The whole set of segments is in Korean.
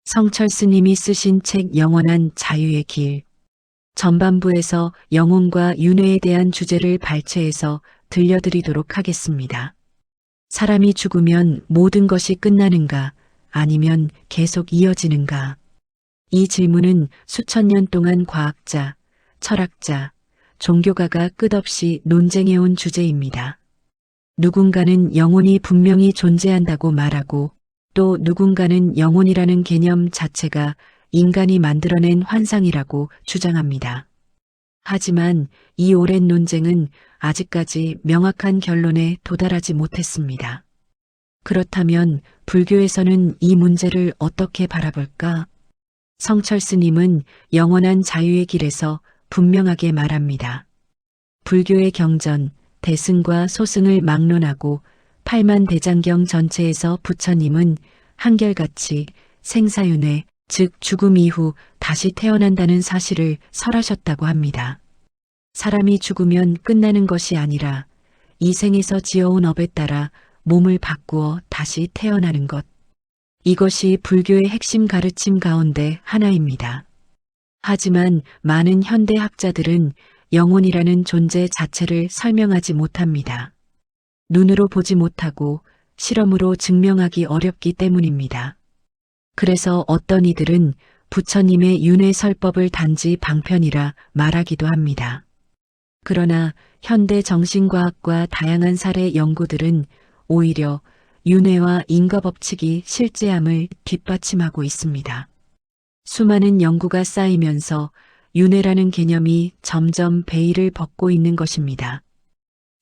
성철 스님이 쓰신 책 영원한 자유의 길. 전반부에서 영혼과 윤회에 대한 주제를 발췌해서 들려드리도록 하겠습니다. 사람이 죽으면 모든 것이 끝나는가, 아니면 계속 이어지는가? 이 질문은 수천 년 동안 과학자, 철학자, 종교가가 끝없이 논쟁해온 주제입니다. 누군가는 영혼이 분명히 존재한다고 말하고, 또 누군가는 영혼이라는 개념 자체가 인간이 만들어낸 환상이라고 주장합니다. 하지만 이 오랜 논쟁은 아직까지 명확한 결론에 도달하지 못했습니다. 그렇다면 불교에서는 이 문제를 어떻게 바라볼까? 성철 스님은 영원한 자유의 길에서 분명하게 말합니다. 불교의 경전, 대승과 소승을 막론하고 팔만대장경 전체에서 부처님은 한결같이 생사윤회, 즉 죽음 이후 다시 태어난다는 사실을 설하셨다고 합니다. 사람이 죽으면 끝나는 것이 아니라 이 생에서 지어온 업에 따라 몸을 바꾸어 다시 태어나는 것. 이것이 불교의 핵심 가르침 가운데 하나입니다. 하지만 많은 현대 학자들은 영혼이라는 존재 자체를 설명하지 못합니다. 눈으로 보지 못하고 실험으로 증명하기 어렵기 때문입니다. 그래서 어떤 이들은 부처님의 윤회 설법을 단지 방편이라 말하기도 합니다. 그러나 현대 정신과학과 다양한 사례 연구들은 오히려 윤회와 인과법칙이 실제함을 뒷받침하고 있습니다. 수많은 연구가 쌓이면서 윤회라는 개념이 점점 베일을 벗고 있는 것입니다.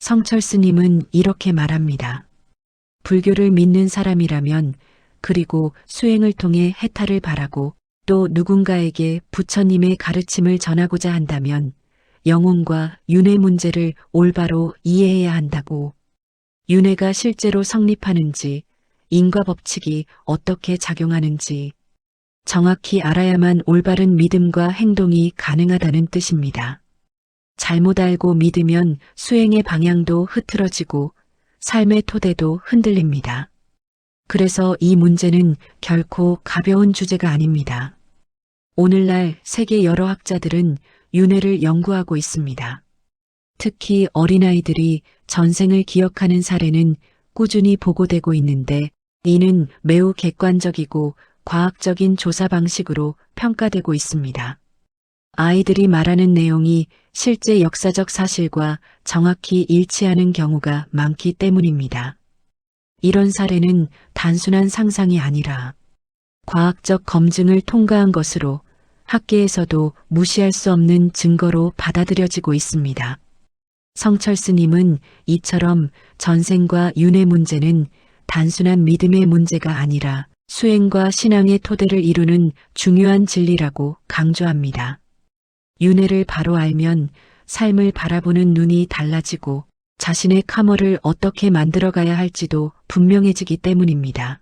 성철 스님은 이렇게 말합니다. 불교를 믿는 사람이라면 그리고 수행을 통해 해탈을 바라고 또 누군가에게 부처님의 가르침을 전하고자 한다면 영혼과 윤회 문제를 올바로 이해해야 한다고. 윤회가 실제로 성립하는지, 인과법칙이 어떻게 작용하는지 정확히 알아야만 올바른 믿음과 행동이 가능하다는 뜻입니다. 잘못 알고 믿으면 수행의 방향도 흐트러지고 삶의 토대도 흔들립니다. 그래서 이 문제는 결코 가벼운 주제가 아닙니다. 오늘날 세계 여러 학자들은 윤회를 연구하고 있습니다. 특히 어린아이들이 전생을 기억하는 사례는 꾸준히 보고되고 있는데 이는 매우 객관적이고 과학적인 조사 방식으로 평가되고 있습니다. 아이들이 말하는 내용이 실제 역사적 사실과 정확히 일치하는 경우가 많기 때문입니다. 이런 사례는 단순한 상상이 아니라 과학적 검증을 통과한 것으로 학계에서도 무시할 수 없는 증거로 받아들여지고 있습니다. 성철 스님은 이처럼 전생과 윤회 문제는 단순한 믿음의 문제가 아니라 수행과 신앙의 토대를 이루는 중요한 진리라고 강조합니다. 윤회를 바로 알면 삶을 바라보는 눈이 달라지고 자신의 카머를 어떻게 만들어가야 할지도 분명해지기 때문입니다.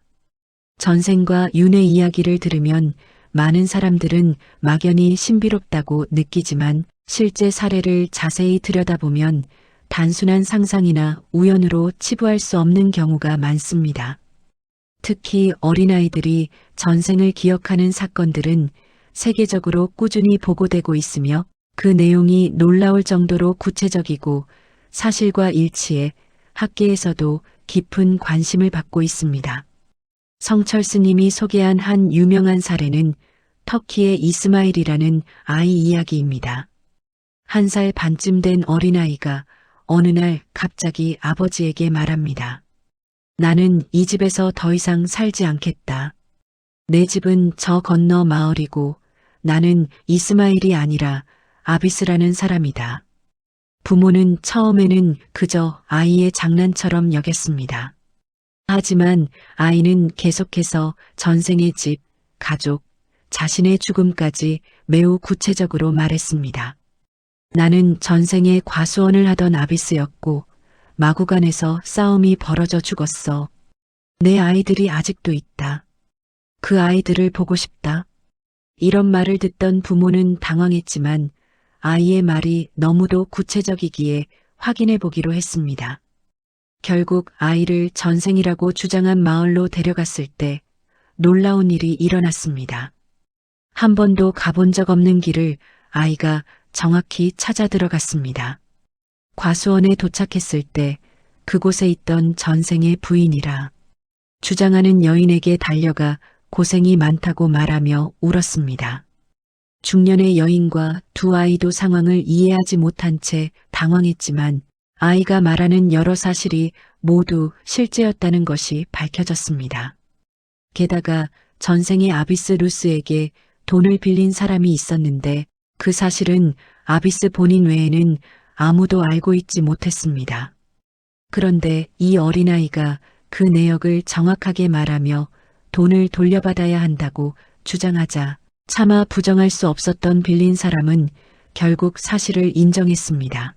전생과 윤회 이야기를 들으면 많은 사람들은 막연히 신비롭다고 느끼지만 실제 사례를 자세히 들여다보면 단순한 상상이나 우연으로 치부할 수 없는 경우가 많습니다. 특히 어린아이들이 전생을 기억하는 사건들은 세계적으로 꾸준히 보고되고 있으며 그 내용이 놀라울 정도로 구체적이고 사실과 일치해 학계에서도 깊은 관심을 받고 있습니다. 성철 스님이 소개한 한 유명한 사례는 터키의 이스마일이라는 아이 이야기입니다. 1살 반쯤 된 어린아이가 어느 날 갑자기 아버지에게 말합니다. 나는 이 집에서 더 이상 살지 않겠다. 내 집은 저 건너 마을이고 나는 이스마일이 아니라 아비스라는 사람이다. 부모는 처음에는 그저 아이의 장난처럼 여겼습니다. 하지만 아이는 계속해서 전생의 집, 가족, 자신의 죽음까지 매우 구체적으로 말했습니다. 나는 전생에 과수원을 하던 아비스였고 마구간에서 싸움이 벌어져 죽었어. 내 아이들이 아직도 있다. 그 아이들을 보고 싶다. 이런 말을 듣던 부모는 당황했지만 아이의 말이 너무도 구체적이기에 확인해 보기로 했습니다. 결국 아이를 전생이라고 주장한 마을로 데려갔을 때 놀라운 일이 일어났습니다. 한 번도 가본 적 없는 길을 아이가 정확히 찾아 들어갔습니다. 과수원에 도착했을 때 그곳에 있던 전생의 부인이라 주장하는 여인에게 달려가 고생이 많다고 말하며 울었습니다. 중년의 여인과 두 아이도 상황을 이해하지 못한 채 당황했지만 아이가 말하는 여러 사실이 모두 실제였다는 것이 밝혀졌습니다. 게다가 전생의 아비스 루스에게 돈을 빌린 사람이 있었는데 그 사실은 아비스 본인 외에는 아무도 알고 있지 못했습니다. 그런데 이 어린아이가 그 내역을 정확하게 말하며 돈을 돌려받아야 한다고 주장하자 차마 부정할 수 없었던 빌린 사람은 결국 사실을 인정했습니다.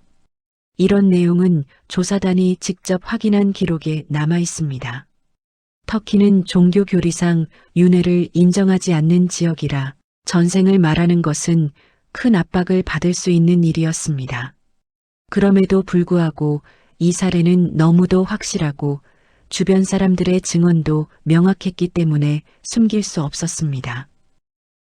이런 내용은 조사단이 직접 확인한 기록에 남아 있습니다. 터키는 종교 교리상 윤회를 인정하지 않는 지역이라 전생을 말하는 것은 큰 압박을 받을 수 있는 일이었습니다. 그럼에도 불구하고 이 사례는 너무도 확실하고 주변 사람들의 증언도 명확했기 때문에 숨길 수 없었습니다.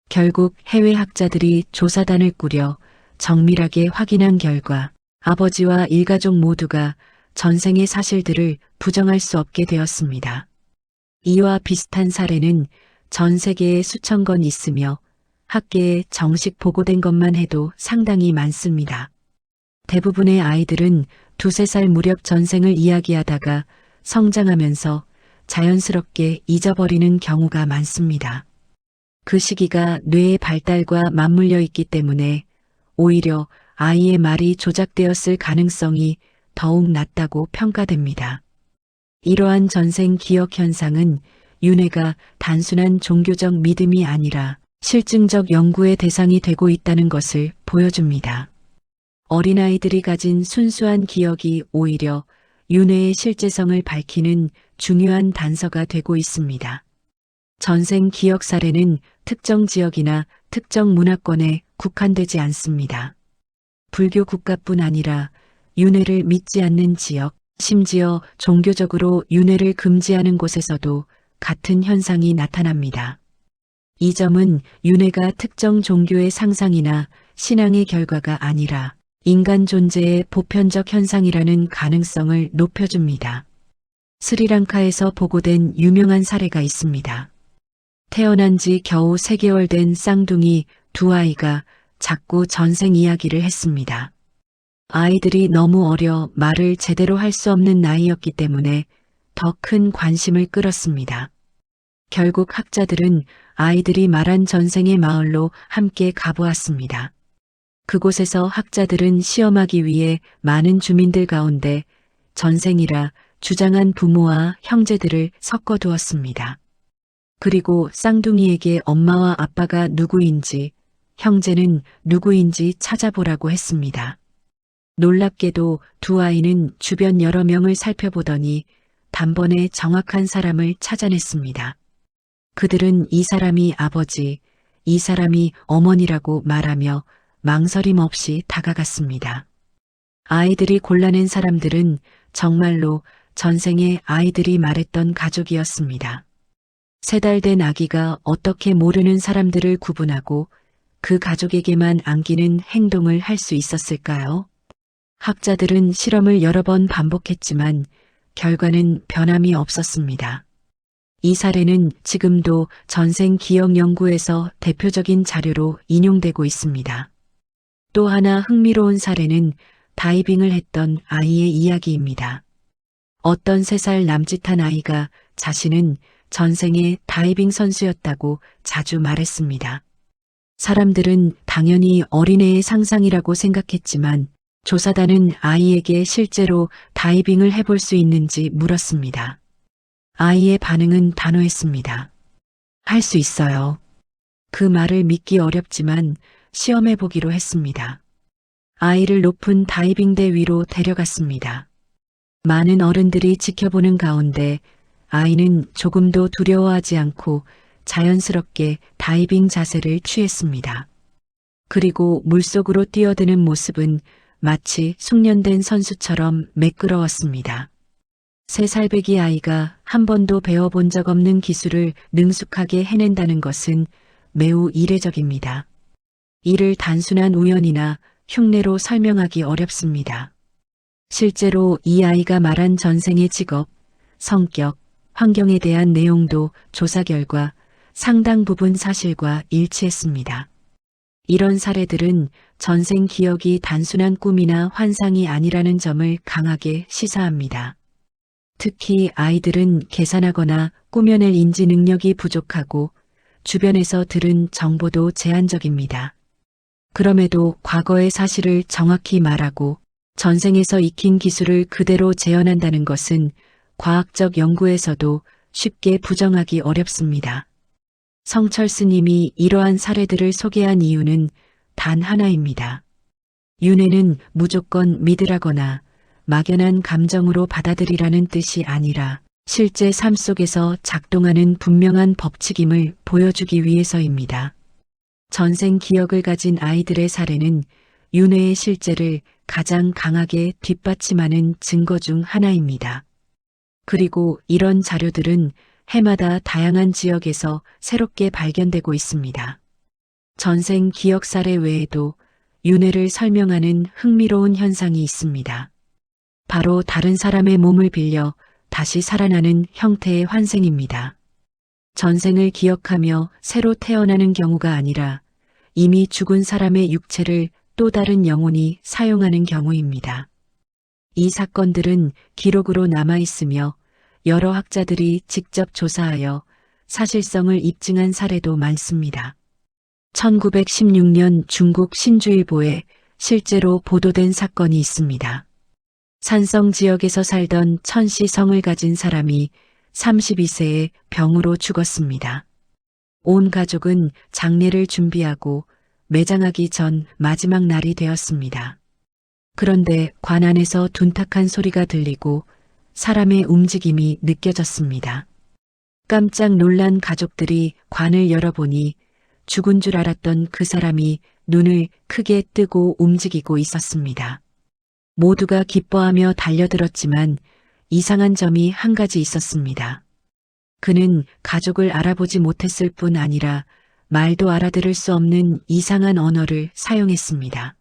결국 해외 학자들이 조사단을 꾸려 정밀하게 확인한 결과 아버지와 일가족 모두가 전생의 사실들을 부정할 수 없게 되었습니다. 이와 비슷한 사례는 전 세계에 수천 건 있으며 학계에 정식 보고된 것만 해도 상당히 많습니다. 대부분의 아이들은 2~3살 무렵 전생을 이야기하다가 성장하면서 자연스럽게 잊어버리는 경우가 많습니다. 그 시기가 뇌의 발달과 맞물려 있기 때문에 오히려 아이의 말이 조작되었을 가능성이 더욱 낮다고 평가됩니다. 이러한 전생 기억 현상은 윤회가 단순한 종교적 믿음이 아니라 실증적 연구의 대상이 되고 있다는 것을 보여줍니다. 어린아이들이 가진 순수한 기억이 오히려 윤회의 실제성을 밝히는 중요한 단서가 되고 있습니다. 전생 기억 사례는 특정 지역이나 특정 문화권에 국한되지 않습니다. 불교 국가뿐 아니라 윤회를 믿지 않는 지역, 심지어 종교적으로 윤회를 금지하는 곳에서도 같은 현상이 나타납니다. 이 점은 윤회가 특정 종교의 상상이나 신앙의 결과가 아니라 인간 존재의 보편적 현상이라는 가능성을 높여줍니다. 스리랑카에서 보고된 유명한 사례가 있습니다. 태어난 지 겨우 3개월 된 쌍둥이 두 아이가 자꾸 전생 이야기를 했습니다. 아이들이 너무 어려 말을 제대로 할 수 없는 나이였기 때문에 더 큰 관심을 끌었습니다. 결국 학자들은 아이들이 말한 전생의 마을로 함께 가보았습니다. 그곳에서 학자들은 시험하기 위해 많은 주민들 가운데 전생이라 주장한 부모와 형제들을 섞어두었습니다. 그리고 쌍둥이에게 엄마와 아빠가 누구인지, 형제는 누구인지 찾아보라고 했습니다. 놀랍게도 두 아이는 주변 여러 명을 살펴보더니 단번에 정확한 사람을 찾아냈습니다. 그들은 이 사람이 아버지, 이 사람이 어머니라고 말하며 망설임 없이 다가갔습니다. 아이들이 골라낸 사람들은 정말로 전생에 아이들이 말했던 가족이었습니다. 3달 된 아기가 어떻게 모르는 사람들을 구분하고 그 가족에게만 안기는 행동을 할 수 있었을까요? 학자들은 실험을 여러 번 반복했지만 결과는 변함이 없었습니다. 이 사례는 지금도 전생 기억 연구에서 대표적인 자료로 인용되고 있습니다. 또 하나 흥미로운 사례는 다이빙을 했던 아이의 이야기입니다. 어떤 3살 남짓한 아이가 자신은 전생에 다이빙 선수였다고 자주 말했습니다. 사람들은 당연히 어린애의 상상이라고 생각했지만 조사단은 아이에게 실제로 다이빙을 해볼 수 있는지 물었습니다. 아이의 반응은 단호했습니다. 할 수 있어요. 그 말을 믿기 어렵지만 시험해 보기로 했습니다. 아이를 높은 다이빙대 위로 데려갔습니다. 많은 어른들이 지켜보는 가운데 아이는 조금도 두려워하지 않고 자연스럽게 다이빙 자세를 취했습니다. 그리고 물속으로 뛰어드는 모습은 마치 숙련된 선수처럼 매끄러웠습니다. 3살배기 아이가 한 번도 배워본 적 없는 기술을 능숙하게 해낸다는 것은 매우 이례적입니다. 이를 단순한 우연이나 흉내로 설명하기 어렵습니다. 실제로 이 아이가 말한 전생의 직업, 성격, 환경에 대한 내용도 조사 결과 상당 부분 사실과 일치했습니다. 이런 사례들은 전생 기억이 단순한 꿈이나 환상이 아니라는 점을 강하게 시사합니다. 특히 아이들은 계산하거나 꾸며낼 인지 능력이 부족하고 주변에서 들은 정보도 제한적입니다. 그럼에도 과거의 사실을 정확히 말하고 전생에서 익힌 기술을 그대로 재현한다는 것은 과학적 연구에서도 쉽게 부정하기 어렵습니다. 성철 스님이 이러한 사례들을 소개한 이유는 단 하나입니다. 윤회는 무조건 믿으라거나 막연한 감정으로 받아들이라는 뜻이 아니라 실제 삶 속에서 작동하는 분명한 법칙임을 보여주기 위해서입니다. 전생 기억을 가진 아이들의 사례는 윤회의 실제를 가장 강하게 뒷받침하는 증거 중 하나입니다. 그리고 이런 자료들은 해마다 다양한 지역에서 새롭게 발견되고 있습니다. 전생 기억 사례 외에도 윤회를 설명하는 흥미로운 현상이 있습니다. 바로 다른 사람의 몸을 빌려 다시 살아나는 형태의 환생입니다. 전생을 기억하며 새로 태어나는 경우가 아니라 이미 죽은 사람의 육체를 또 다른 영혼이 사용하는 경우입니다. 이 사건들은 기록으로 남아있으며 여러 학자들이 직접 조사하여 사실성을 입증한 사례도 많습니다. 1916년 중국 신주일보에 실제로 보도된 사건이 있습니다. 산성 지역에서 살던 천씨 성을 가진 사람이 32세에 병으로 죽었습니다. 온 가족은 장례를 준비하고 매장하기 전 마지막 날이 되었습니다. 그런데 관 안에서 둔탁한 소리가 들리고 사람의 움직임이 느껴졌습니다. 깜짝 놀란 가족들이 관을 열어보니 죽은 줄 알았던 그 사람이 눈을 크게 뜨고 움직이고 있었습니다. 모두가 기뻐하며 달려들었지만 이상한 점이 한 가지 있었습니다. 그는 가족을 알아보지 못했을 뿐 아니라 말도 알아들을 수 없는 이상한 언어를 사용했습니다.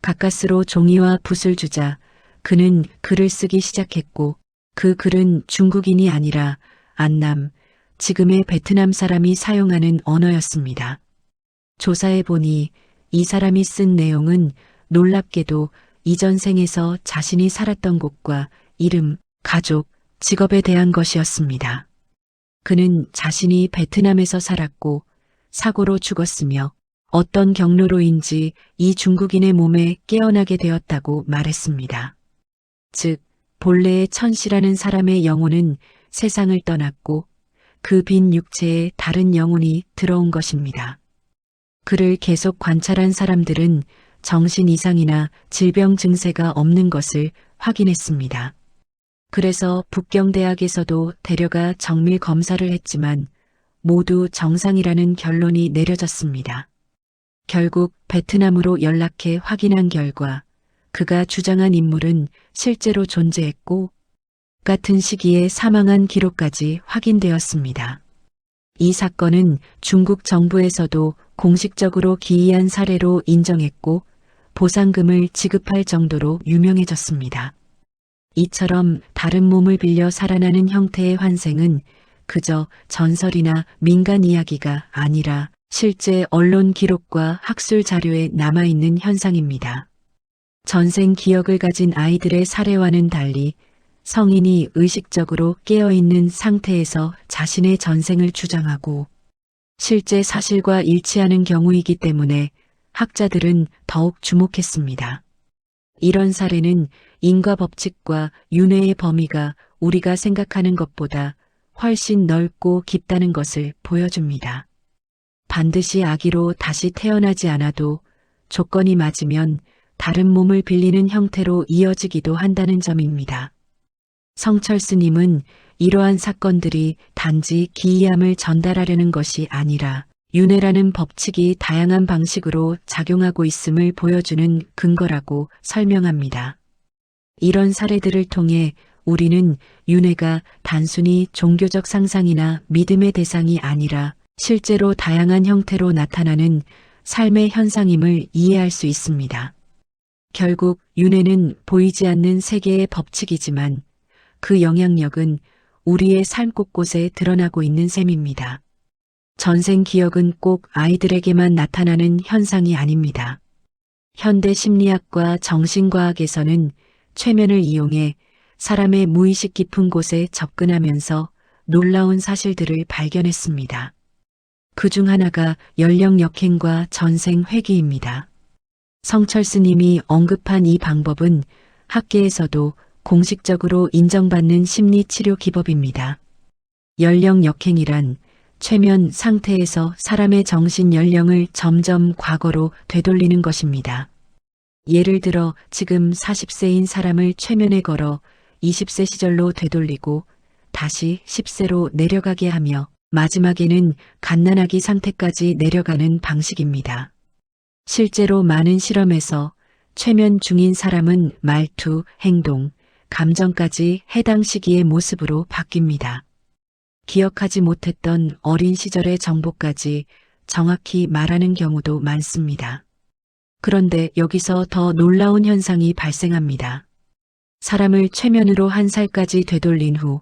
가까스로 종이와 붓을 주자 그는 글을 쓰기 시작했고 그 글은 중국인이 아니라 안남, 지금의 베트남 사람이 사용하는 언어였습니다. 조사해 보니 이 사람이 쓴 내용은 놀랍게도 이전 생에서 자신이 살았던 곳과 이름, 가족, 직업에 대한 것이었습니다. 그는 자신이 베트남에서 살았고 사고로 죽었으며 어떤 경로로인지 이 중국인의 몸에 깨어나게 되었다고 말했습니다. 즉, 본래의 천씨라는 사람의 영혼은 세상을 떠났고 그 빈 육체에 다른 영혼이 들어온 것입니다. 그를 계속 관찰한 사람들은 정신 이상이나 질병 증세가 없는 것을 확인했습니다. 그래서 북경대학에서도 데려가 정밀 검사를 했지만 모두 정상이라는 결론이 내려졌습니다. 결국 베트남으로 연락해 확인한 결과 그가 주장한 인물은 실제로 존재했고 같은 시기에 사망한 기록까지 확인되었습니다. 이 사건은 중국 정부에서도 공식적으로 기이한 사례로 인정했고 보상금을 지급할 정도로 유명해졌습니다. 이처럼 다른 몸을 빌려 살아나는 형태의 환생은 그저 전설이나 민간 이야기가 아니라 실제 언론 기록과 학술 자료에 남아있는 현상입니다. 전생 기억을 가진 아이들의 사례와는 달리 성인이 의식적으로 깨어있는 상태에서 자신의 전생을 주장하고 실제 사실과 일치하는 경우이기 때문에 학자들은 더욱 주목했습니다. 이런 사례는 인과 법칙과 윤회의 범위가 우리가 생각하는 것보다 훨씬 넓고 깊다는 것을 보여줍니다. 반드시 아기로 다시 태어나지 않아도 조건이 맞으면 다른 몸을 빌리는 형태로 이어지기도 한다는 점입니다. 성철 스님은 이러한 사건들이 단지 기이함을 전달하려는 것이 아니라 윤회라는 법칙이 다양한 방식으로 작용하고 있음을 보여주는 근거라고 설명합니다. 이런 사례들을 통해 우리는 윤회가 단순히 종교적 상상이나 믿음의 대상이 아니라 실제로 다양한 형태로 나타나는 삶의 현상임을 이해할 수 있습니다. 결국 윤회는 보이지 않는 세계의 법칙이지만 그 영향력은 우리의 삶 곳곳에 드러나고 있는 셈입니다. 전생 기억은 꼭 아이들에게만 나타나는 현상이 아닙니다. 현대 심리학과 정신과학에서는 최면을 이용해 사람의 무의식 깊은 곳에 접근하면서 놀라운 사실들을 발견했습니다. 그 중 하나가 연령 역행과 전생 회귀입니다. 성철 스님이 언급한 이 방법은 학계에서도 공식적으로 인정받는 심리치료 기법입니다. 연령 역행이란 최면 상태에서 사람의 정신 연령을 점점 과거로 되돌리는 것입니다. 예를 들어 지금 40세인 사람을 최면에 걸어 20세 시절로 되돌리고 다시 10세로 내려가게 하며 마지막에는 갓난아기 상태까지 내려가는 방식입니다. 실제로 많은 실험에서 최면 중인 사람은 말투, 행동, 감정까지 해당 시기의 모습으로 바뀝니다. 기억하지 못했던 어린 시절의 정보까지 정확히 말하는 경우도 많습니다. 그런데 여기서 더 놀라운 현상이 발생합니다. 사람을 최면으로 한 살까지 되돌린 후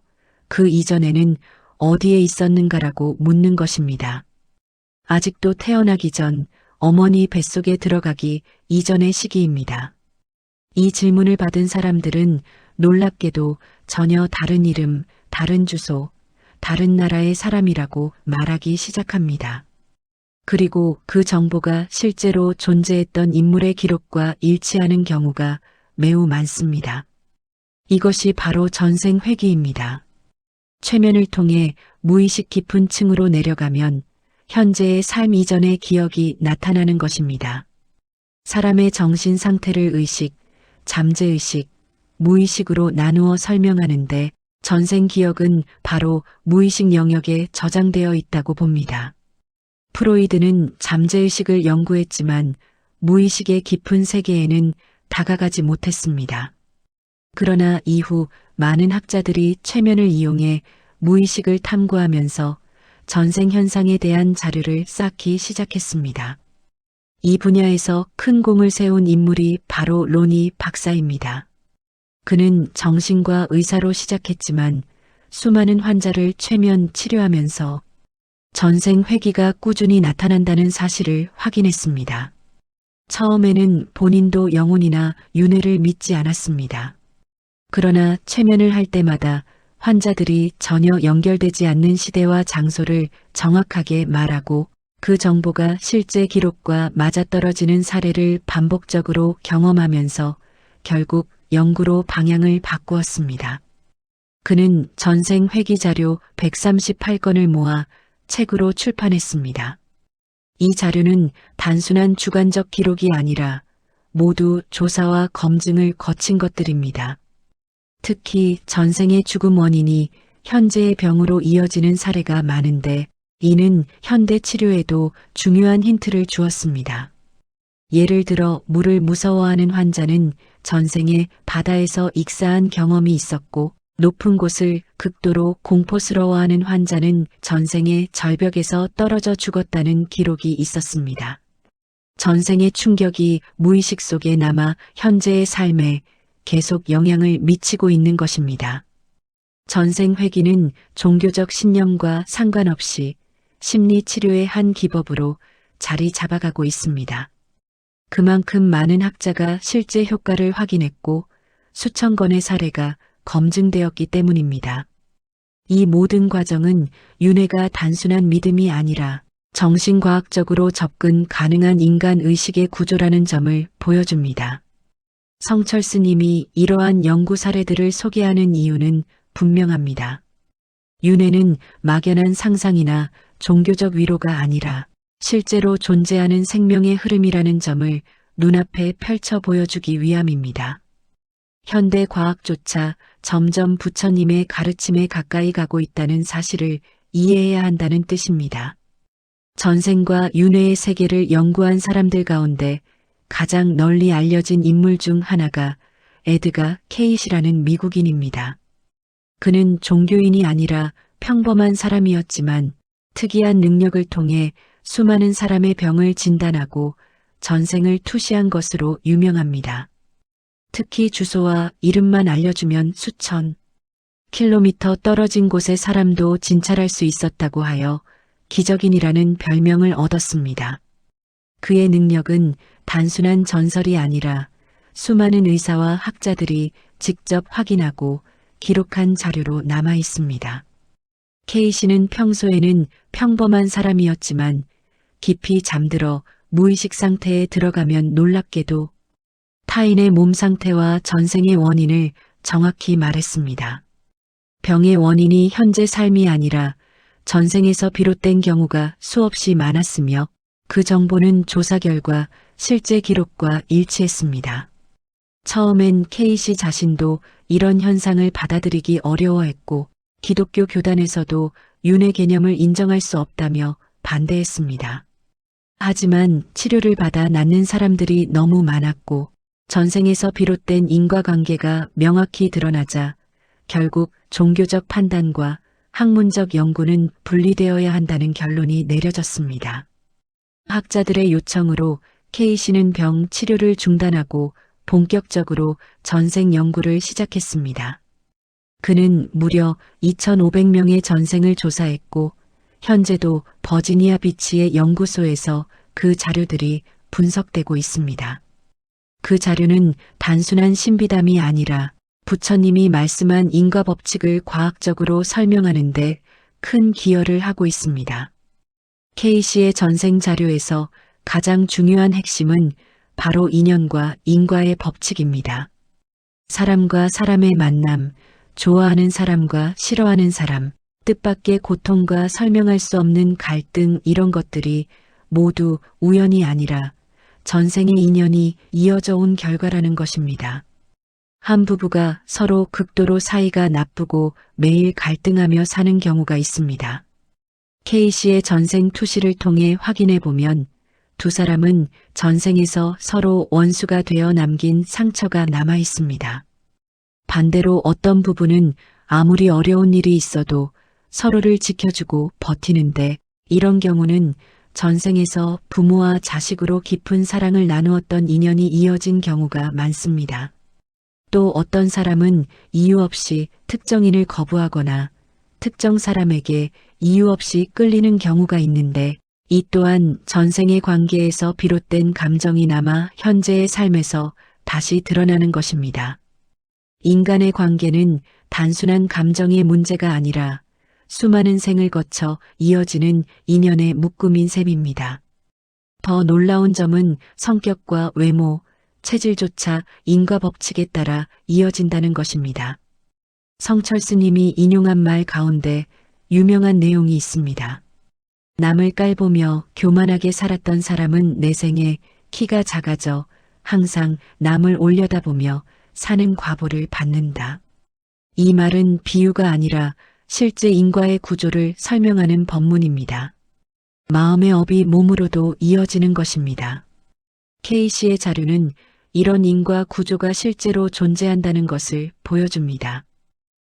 그 이전에는 어디에 있었는가라고 묻는 것입니다. 아직도 태어나기 전 어머니 뱃속에 들어가기 이전의 시기입니다. 이 질문을 받은 사람들은 놀랍게도 전혀 다른 이름, 다른 주소, 다른 나라의 사람이라고 말하기 시작합니다. 그리고 그 정보가 실제로 존재했던 인물의 기록과 일치하는 경우가 매우 많습니다. 이것이 바로 전생 회귀입니다. 최면을 통해 무의식 깊은 층으로 내려가면 현재의 삶 이전의 기억이 나타나는 것입니다. 사람의 정신 상태를 의식, 잠재의식, 무의식으로 나누어 설명하는데 전생 기억은 바로 무의식 영역에 저장되어 있다고 봅니다. 프로이드는 잠재의식을 연구했지만 무의식의 깊은 세계에는 다가가지 못했습니다. 그러나 이후 많은 학자들이 최면을 이용해 무의식을 탐구하면서 전생 현상에 대한 자료를 쌓기 시작했습니다. 이 분야에서 큰 공을 세운 인물이 바로 로니 박사입니다. 그는 정신과 의사로 시작했지만 수많은 환자를 최면 치료하면서 전생 회귀가 꾸준히 나타난다는 사실을 확인했습니다. 처음에는 본인도 영혼이나 윤회를 믿지 않았습니다. 그러나 최면을 할 때마다 환자들이 전혀 연결되지 않는 시대와 장소를 정확하게 말하고 그 정보가 실제 기록과 맞아떨어지는 사례를 반복적으로 경험하면서 결국 연구로 방향을 바꾸었습니다. 그는 전생 회귀 자료 138건을 모아 책으로 출판했습니다. 이 자료는 단순한 주관적 기록이 아니라 모두 조사와 검증을 거친 것들입니다. 특히 전생의 죽음 원인이 현재의 병으로 이어지는 사례가 많은데 이는 현대 치료에도 중요한 힌트를 주었습니다. 예를 들어 물을 무서워하는 환자는 전생에 바다에서 익사한 경험이 있었고 높은 곳을 극도로 공포스러워하는 환자는 전생에 절벽에서 떨어져 죽었다는 기록이 있었습니다. 전생의 충격이 무의식 속에 남아 현재의 삶에 계속 영향을 미치고 있는 것입니다. 전생 회귀는 종교적 신념과 상관없이 심리치료의 한 기법으로 자리 잡아가고 있습니다. 그만큼 많은 학자가 실제 효과를 확인했고 수천 건의 사례가 검증되었기 때문입니다. 이 모든 과정은 윤회가 단순한 믿음이 아니라 정신과학적으로 접근 가능한 인간 의식의 구조라는 점을 보여줍니다. 성철 스님이 이러한 연구 사례들을 소개하는 이유는 분명합니다. 윤회는 막연한 상상이나 종교적 위로가 아니라 실제로 존재하는 생명의 흐름이라는 점을 눈앞에 펼쳐 보여주기 위함입니다. 현대 과학조차 점점 부처님의 가르침에 가까이 가고 있다는 사실을 이해해야 한다는 뜻입니다. 전생과 윤회의 세계를 연구한 사람들 가운데 가장 널리 알려진 인물 중 하나가 에드가 케이시라는 미국인입니다. 그는 종교인이 아니라 평범한 사람이었지만 특이한 능력을 통해 수많은 사람의 병을 진단하고 전생을 투시한 것으로 유명합니다. 특히 주소와 이름만 알려주면 수천 킬로미터 떨어진 곳의 사람도 진찰할 수 있었다고 하여 기적인이라는 별명을 얻었습니다. 그의 능력은 단순한 전설이 아니라 수많은 의사와 학자들이 직접 확인하고 기록한 자료로 남아 있습니다. K 씨는 평소에는 평범한 사람이었지만 깊이 잠들어 무의식 상태에 들어가면 놀랍게도 타인의 몸 상태와 전생의 원인을 정확히 말했습니다. 병의 원인이 현재 삶이 아니라 전생에서 비롯된 경우가 수없이 많았으며 그 정보는 조사 결과 실제 기록과 일치했습니다. 처음엔 K씨 자신도 이런 현상을 받아들이기 어려워했고 기독교 교단에서도 윤회 개념을 인정할 수 없다며 반대했습니다. 하지만 치료를 받아 낫는 사람들이 너무 많았고 전생에서 비롯된 인과관계가 명확히 드러나자 결국 종교적 판단과 학문적 연구는 분리되어야 한다는 결론이 내려졌습니다. 학자들의 요청으로 K씨는 병 치료를 중단하고 본격적으로 전생 연구를 시작했습니다. 그는 무려 2,500명의 전생을 조사했고 현재도 버지니아 비치의 연구소에서 그 자료들이 분석되고 있습니다. 그 자료는 단순한 신비담이 아니라 부처님이 말씀한 인과 법칙을 과학적으로 설명하는데 큰 기여를 하고 있습니다. K씨의 전생 자료에서 가장 중요한 핵심은 바로 인연과 인과의 법칙입니다. 사람과 사람의 만남, 좋아하는 사람과 싫어하는 사람, 뜻밖의 고통과 설명할 수 없는 갈등 이런 것들이 모두 우연이 아니라 전생의 인연이 이어져 온 결과라는 것입니다. 한 부부가 서로 극도로 사이가 나쁘고 매일 갈등하며 사는 경우가 있습니다. K씨의 전생 투시를 통해 확인해 보면 두 사람은 전생에서 서로 원수가 되어 남긴 상처가 남아 있습니다. 반대로 어떤 부부는 아무리 어려운 일이 있어도 서로를 지켜주고 버티는데 이런 경우는 전생에서 부모와 자식으로 깊은 사랑을 나누었던 인연이 이어진 경우가 많습니다. 또 어떤 사람은 이유 없이 특정인을 거부하거나 특정 사람에게 이유 없이 끌리는 경우가 있는데 이 또한 전생의 관계에서 비롯된 감정이 남아 현재의 삶에서 다시 드러나는 것입니다. 인간의 관계는 단순한 감정의 문제가 아니라 수많은 생을 거쳐 이어지는 인연의 묶음인 셈입니다. 더 놀라운 점은 성격과 외모, 체질조차 인과 법칙에 따라 이어진다는 것입니다. 성철스님이 인용한 말 가운데 유명한 내용이 있습니다. 남을 깔보며 교만하게 살았던 사람은 내생에 키가 작아져 항상 남을 올려다보며 사는 과보를 받는다. 이 말은 비유가 아니라 실제 인과의 구조를 설명하는 법문입니다. 마음의 업이 몸으로도 이어지는 것입니다. K씨의 자료는 이런 인과 구조가 실제로 존재한다는 것을 보여줍니다.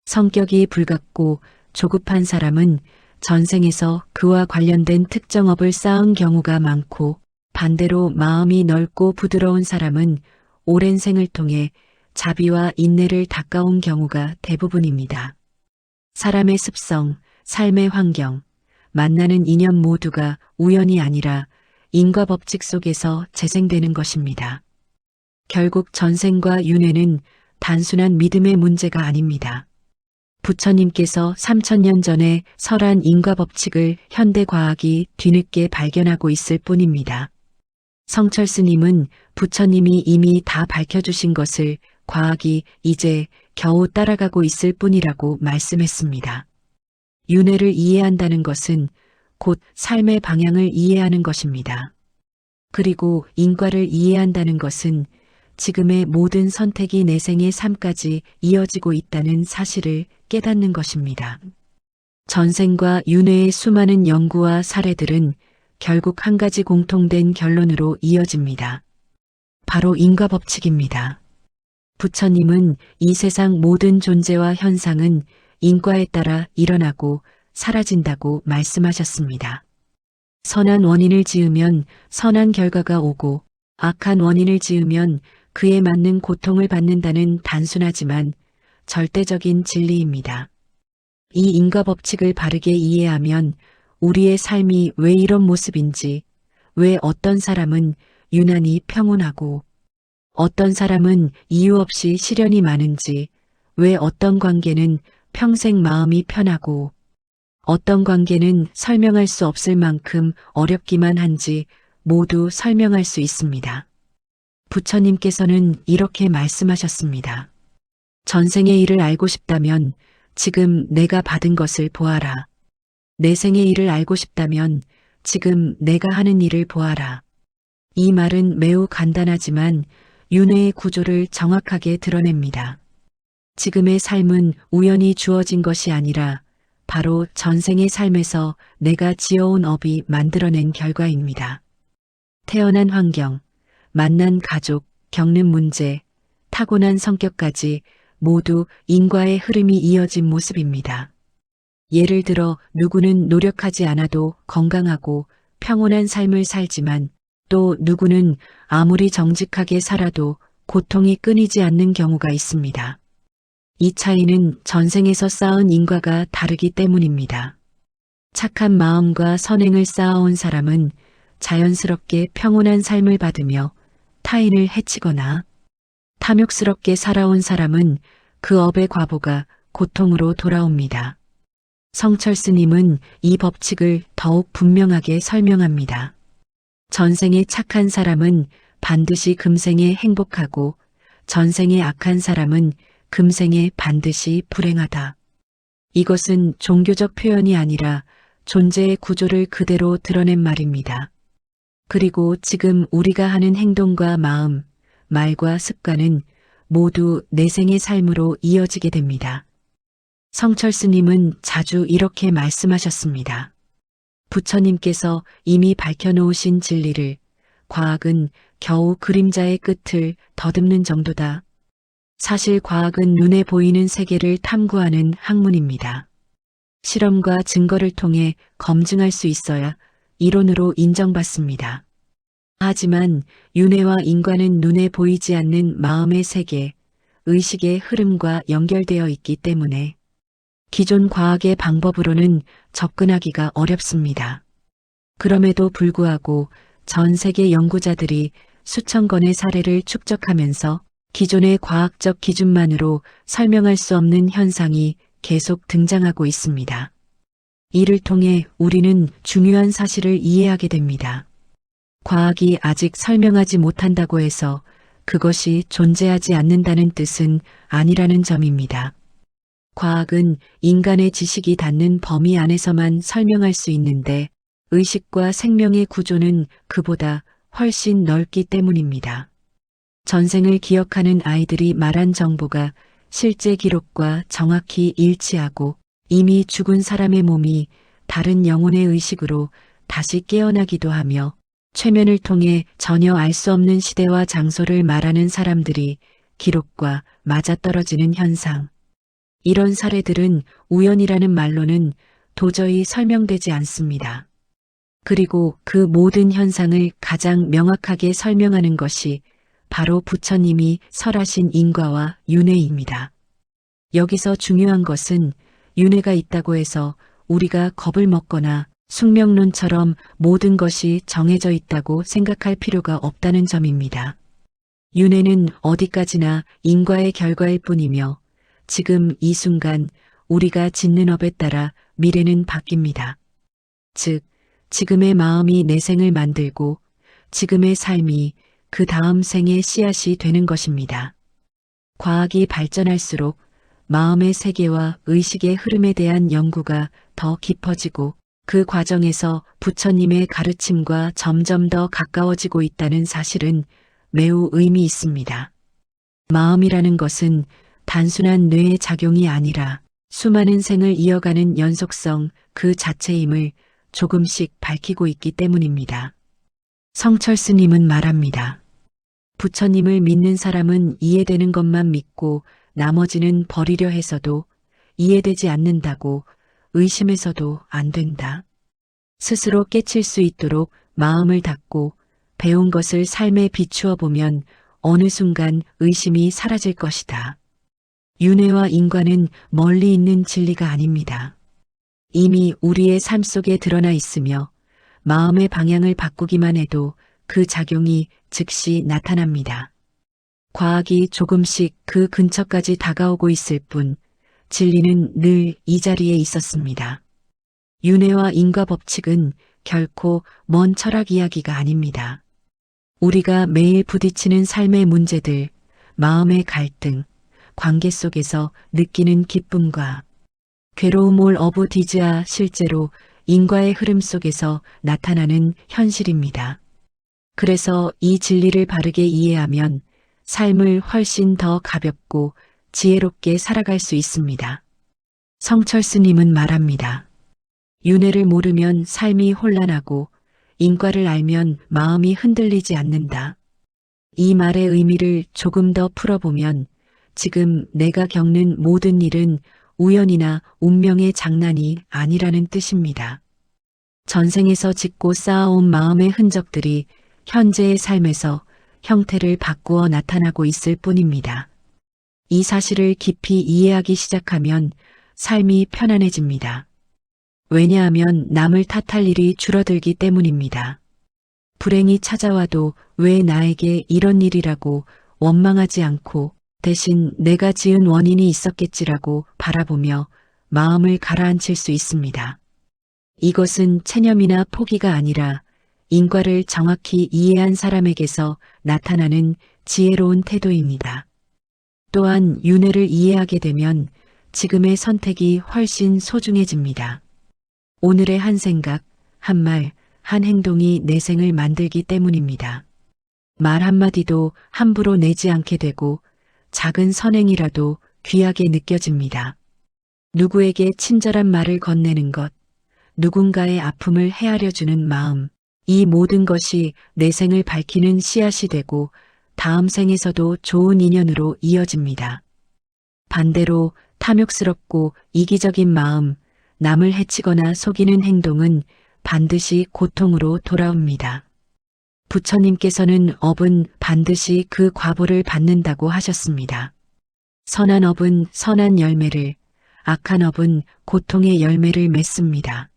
성격이 불같고 조급한 사람은 전생에서 그와 관련된 특정 업을 쌓은 경우가 많고 반대로 마음이 넓고 부드러운 사람은 오랜 생을 통해 자비와 인내를 닦아온 경우가 대부분입니다. 사람의 습성, 삶의 환경, 만나는 인연 모두가 우연이 아니라 인과 법칙 속에서 재생되는 것입니다. 결국 전생과 윤회는 단순한 믿음의 문제가 아닙니다. 부처님께서 3000년 전에 설한 인과 법칙을 현대 과학이 뒤늦게 발견하고 있을 뿐입니다. 성철스님은 부처님이 이미 다 밝혀주신 것을 과학이 이제 겨우 따라가고 있을 뿐이라고 말씀했습니다. 윤회를 이해한다는 것은 곧 삶의 방향을 이해하는 것입니다. 그리고 인과를 이해한다는 것은 지금의 모든 선택이 내 생의 삶까지 이어지고 있다는 사실을 깨닫는 것입니다. 전생과 윤회의 수많은 연구와 사례들은 결국 한 가지 공통된 결론으로 이어집니다. 바로 인과 법칙입니다. 부처님은 이 세상 모든 존재와 현상은 인과에 따라 일어나고 사라진다고 말씀하셨습니다. 선한 원인을 지으면 선한 결과가 오고 악한 원인을 지으면 그에 맞는 고통을 받는다는 단순하지만 절대적인 진리입니다. 이 인과 법칙을 바르게 이해하면 우리의 삶이 왜 이런 모습인지, 왜 어떤 사람은 유난히 평온하고 어떤 사람은 이유 없이 시련이 많은지, 왜 어떤 관계는 평생 마음이 편하고 어떤 관계는 설명할 수 없을 만큼 어렵기만 한지 모두 설명할 수 있습니다. 부처님께서는 이렇게 말씀하셨습니다. 전생의 일을 알고 싶다면 지금 내가 받은 것을 보아라. 내생의 일을 알고 싶다면 지금 내가 하는 일을 보아라. 이 말은 매우 간단하지만 윤회의 구조를 정확하게 드러냅니다. 지금의 삶은 우연히 주어진 것이 아니라 바로 전생의 삶에서 내가 지어온 업이 만들어낸 결과입니다. 태어난 환경, 만난 가족, 겪는 문제, 타고난 성격까지 모두 인과의 흐름이 이어진 모습입니다. 예를 들어 누구는 노력하지 않아도 건강하고 평온한 삶을 살지만 또 누구는 아무리 정직하게 살아도 고통이 끊이지 않는 경우가 있습니다. 이 차이는 전생에서 쌓은 인과가 다르기 때문입니다. 착한 마음과 선행을 쌓아온 사람은 자연스럽게 평온한 삶을 받으며 타인을 해치거나 탐욕스럽게 살아온 사람은 그 업의 과보가 고통으로 돌아옵니다. 성철 스님은 이 법칙을 더욱 분명하게 설명합니다. 전생에 착한 사람은 반드시 금생에 행복하고 전생에 악한 사람은 금생에 반드시 불행하다. 이것은 종교적 표현이 아니라 존재의 구조를 그대로 드러낸 말입니다. 그리고 지금 우리가 하는 행동과 마음, 말과 습관은 모두 내생의 삶으로 이어지게 됩니다. 성철 스님은 자주 이렇게 말씀하셨습니다. 부처님께서 이미 밝혀놓으신 진리를 과학은 겨우 그림자의 끝을 더듬는 정도다. 사실 과학은 눈에 보이는 세계를 탐구하는 학문입니다. 실험과 증거를 통해 검증할 수 있어야 이론으로 인정받습니다. 하지만 윤회와 인과는 눈에 보이지 않는 마음의 세계, 의식의 흐름과 연결되어 있기 때문에 기존 과학의 방법으로는 접근하기가 어렵습니다. 그럼에도 불구하고 전 세계 연구자들이 수천 건의 사례를 축적하면서 기존의 과학적 기준만으로 설명할 수 없는 현상이 계속 등장하고 있습니다. 이를 통해 우리는 중요한 사실을 이해하게 됩니다. 과학이 아직 설명하지 못한다고 해서 그것이 존재하지 않는다는 뜻은 아니라는 점입니다. 과학은 인간의 지식이 닿는 범위 안에서만 설명할 수 있는데 의식과 생명의 구조는 그보다 훨씬 넓기 때문입니다. 전생을 기억하는 아이들이 말한 정보가 실제 기록과 정확히 일치하고 이미 죽은 사람의 몸이 다른 영혼의 의식으로 다시 깨어나기도 하며 최면을 통해 전혀 알 수 없는 시대와 장소를 말하는 사람들이 기록과 맞아떨어지는 현상. 이런 사례들은 우연이라는 말로는 도저히 설명되지 않습니다. 그리고 그 모든 현상을 가장 명확하게 설명하는 것이 바로 부처님이 설하신 인과와 윤회입니다. 여기서 중요한 것은 윤회가 있다고 해서 우리가 겁을 먹거나 숙명론처럼 모든 것이 정해져 있다고 생각할 필요가 없다는 점입니다. 윤회는 어디까지나 인과의 결과일 뿐이며 지금 이 순간 우리가 짓는 업에 따라 미래는 바뀝니다. 즉, 지금의 마음이 내 생을 만들고 지금의 삶이 그 다음 생의 씨앗이 되는 것입니다. 과학이 발전할수록 마음의 세계와 의식의 흐름에 대한 연구가 더 깊어지고 그 과정에서 부처님의 가르침과 점점 더 가까워지고 있다는 사실은 매우 의미 있습니다. 마음이라는 것은 단순한 뇌의 작용이 아니라 수많은 생을 이어가는 연속성 그 자체임을 조금씩 밝히고 있기 때문입니다. 성철 스님은 말합니다. 부처님을 믿는 사람은 이해되는 것만 믿고 나머지는 버리려 해서도 이해되지 않는다고 의심해서도 안 된다. 스스로 깨칠 수 있도록 마음을 닫고 배운 것을 삶에 비추어 보면 어느 순간 의심이 사라질 것이다. 윤회와 인과는 멀리 있는 진리가 아닙니다. 이미 우리의 삶 속에 드러나 있으며 마음의 방향을 바꾸기만 해도 그 작용이 즉시 나타납니다. 과학이 조금씩 그 근처까지 다가오고 있을 뿐 진리는 늘 이 자리에 있었습니다. 윤회와 인과 법칙은 결코 먼 철학 이야기가 아닙니다. 우리가 매일 부딪히는 삶의 문제들, 마음의 갈등, 관계 속에서 느끼는 기쁨과 괴로움 올 어부 디즈아 실제로 인과의 흐름 속에서 나타나는 현실입니다. 그래서 이 진리를 바르게 이해하면 삶을 훨씬 더 가볍고 지혜롭게 살아갈 수 있습니다. 성철스님은 말합니다. 윤회를 모르면 삶이 혼란하고 인과를 알면 마음이 흔들리지 않는다. 이 말의 의미를 조금 더 풀어보면 지금 내가 겪는 모든 일은 우연이나 운명의 장난이 아니라는 뜻입니다. 전생에서 짓고 쌓아온 마음의 흔적들이 현재의 삶에서 형태를 바꾸어 나타나고 있을 뿐입니다. 이 사실을 깊이 이해하기 시작하면 삶이 편안해집니다. 왜냐하면 남을 탓할 일이 줄어들기 때문입니다. 불행이 찾아와도 왜 나에게 이런 일이라고 원망하지 않고 대신 내가 지은 원인이 있었겠지라고 바라보며 마음을 가라앉힐 수 있습니다. 이것은 체념이나 포기가 아니라 인과를 정확히 이해한 사람에게서 나타나는 지혜로운 태도입니다. 또한 윤회를 이해하게 되면 지금의 선택이 훨씬 소중해집니다. 오늘의 한 생각, 한 말, 한 행동이 내 생을 만들기 때문입니다. 말 한마디도 함부로 내지 않게 되고 작은 선행이라도 귀하게 느껴집니다. 누구에게 친절한 말을 건네는 것, 누군가의 아픔을 헤아려주는 마음, 이 모든 것이 내 생을 밝히는 씨앗이 되고 다음 생에서도 좋은 인연으로 이어집니다. 반대로 탐욕스럽고 이기적인 마음, 남을 해치거나 속이는 행동은 반드시 고통으로 돌아옵니다. 부처님께서는 업은 반드시 그 과보를 받는다고 하셨습니다. 선한 업은 선한 열매를, 악한 업은 고통의 열매를 맺습니다.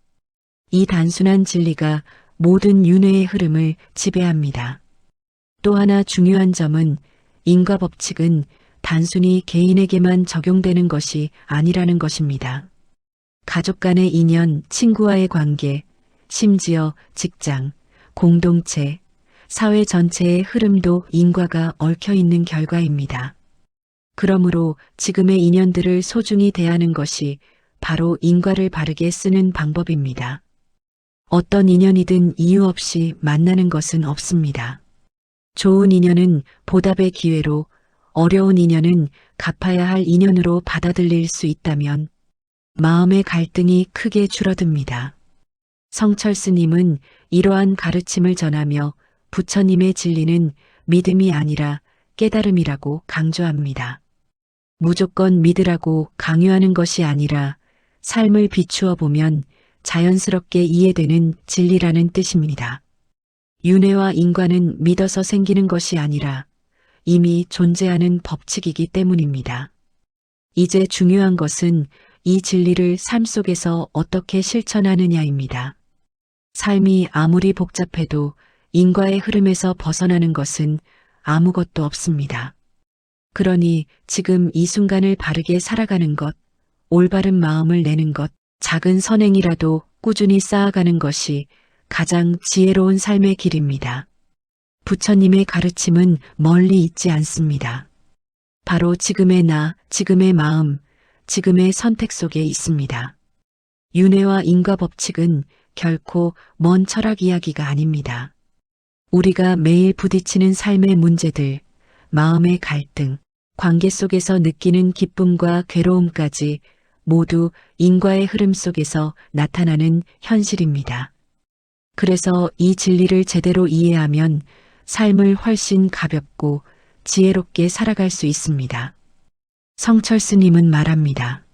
이 단순한 진리가 모든 윤회의 흐름을 지배합니다. 또 하나 중요한 점은 인과 법칙은 단순히 개인에게만 적용되는 것이 아니라는 것입니다. 가족 간의 인연, 친구와의 관계, 심지어 직장, 공동체, 사회 전체의 흐름도 인과가 얽혀 있는 결과입니다. 그러므로 지금의 인연들을 소중히 대하는 것이 바로 인과를 바르게 쓰는 방법입니다. 어떤 인연이든 이유 없이 만나는 것은 없습니다. 좋은 인연은 보답의 기회로, 어려운 인연은 갚아야 할 인연으로 받아들일 수 있다면 마음의 갈등이 크게 줄어듭니다. 성철스님은 이러한 가르침을 전하며 부처님의 진리는 믿음이 아니라 깨달음이라고 강조합니다. 무조건 믿으라고 강요하는 것이 아니라 삶을 비추어 보면 자연스럽게 이해되는 진리라는 뜻입니다. 윤회와 인과는 믿어서 생기는 것이 아니라 이미 존재하는 법칙이기 때문입니다. 이제 중요한 것은 이 진리를 삶 속에서 어떻게 실천하느냐입니다. 삶이 아무리 복잡해도 인과의 흐름에서 벗어나는 것은 아무것도 없습니다. 그러니 지금 이 순간을 바르게 살아가는 것, 올바른 마음을 내는 것, 작은 선행이라도 꾸준히 쌓아가는 것이 가장 지혜로운 삶의 길입니다. 부처님의 가르침은 멀리 있지 않습니다. 바로 지금의 나, 지금의 마음, 지금의 선택 속에 있습니다. 윤회와 인과 법칙은 결코 먼 철학 이야기가 아닙니다. 우리가 매일 부딪히는 삶의 문제들, 마음의 갈등, 관계 속에서 느끼는 기쁨과 괴로움까지 모두 인과의 흐름 속에서 나타나는 현실입니다. 그래서 이 진리를 제대로 이해하면 삶을 훨씬 가볍고 지혜롭게 살아갈 수 있습니다. 성철스님은 말합니다.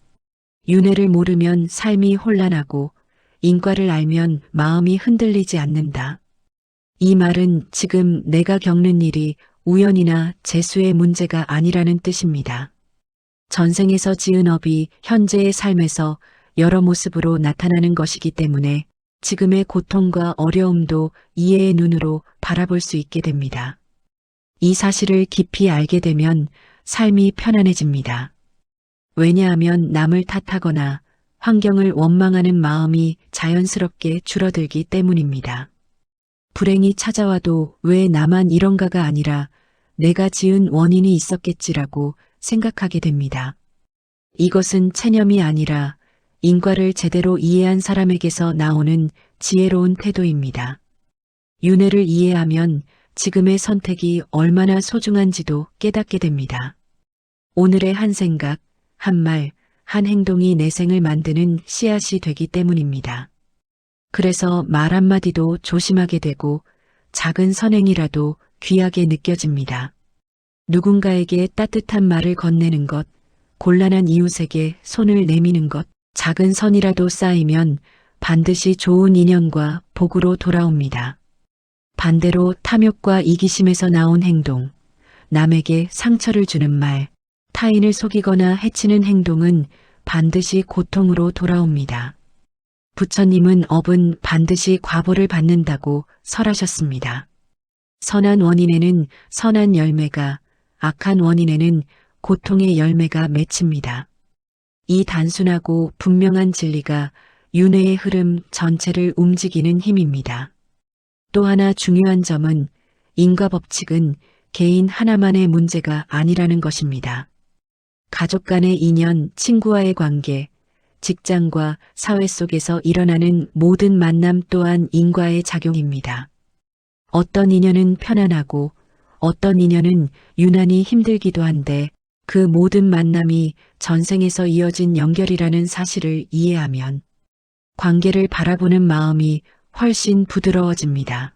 윤회를 모르면 삶이 혼란하고 인과를 알면 마음이 흔들리지 않는다. 이 말은 지금 내가 겪는 일이 우연이나 재수의 문제가 아니라는 뜻입니다. 전생에서 지은 업이 현재의 삶에서 여러 모습으로 나타나는 것이기 때문에 지금의 고통과 어려움도 이해의 눈으로 바라볼 수 있게 됩니다. 이 사실을 깊이 알게 되면 삶이 편안해집니다. 왜냐하면 남을 탓하거나 환경을 원망하는 마음이 자연스럽게 줄어들기 때문입니다. 불행이 찾아와도 왜 나만 이런가가 아니라 내가 지은 원인이 있었겠지라고 생각하게 됩니다. 이것은 체념이 아니라 인과를 제대로 이해한 사람에게서 나오는 지혜로운 태도입니다. 윤회를 이해하면 지금의 선택이 얼마나 소중한지도 깨닫게 됩니다. 오늘의 한 생각, 한 말, 한 행동이 내 생을 만드는 씨앗이 되기 때문입니다. 그래서 말 한마디도 조심하게 되고 작은 선행이라도 귀하게 느껴집니다. 누군가에게 따뜻한 말을 건네는 것, 곤란한 이웃에게 손을 내미는 것, 작은 선이라도 쌓이면 반드시 좋은 인연과 복으로 돌아옵니다. 반대로 탐욕과 이기심에서 나온 행동, 남에게 상처를 주는 말, 타인을 속이거나 해치는 행동은 반드시 고통으로 돌아옵니다. 부처님은 업은 반드시 과보를 받는다고 설하셨습니다. 선한 원인에는 선한 열매가, 악한 원인에는 고통의 열매가 맺힙니다. 이 단순하고 분명한 진리가 윤회의 흐름 전체를 움직이는 힘입니다. 또 하나 중요한 점은 인과 법칙은 개인 하나만의 문제가 아니라는 것입니다. 가족 간의 인연, 친구와의 관계, 직장과 사회 속에서 일어나는 모든 만남 또한 인과의 작용입니다. 어떤 인연은 편안하고 어떤 인연은 유난히 힘들기도 한데 그 모든 만남이 전생에서 이어진 연결이라는 사실을 이해하면 관계를 바라보는 마음이 훨씬 부드러워집니다.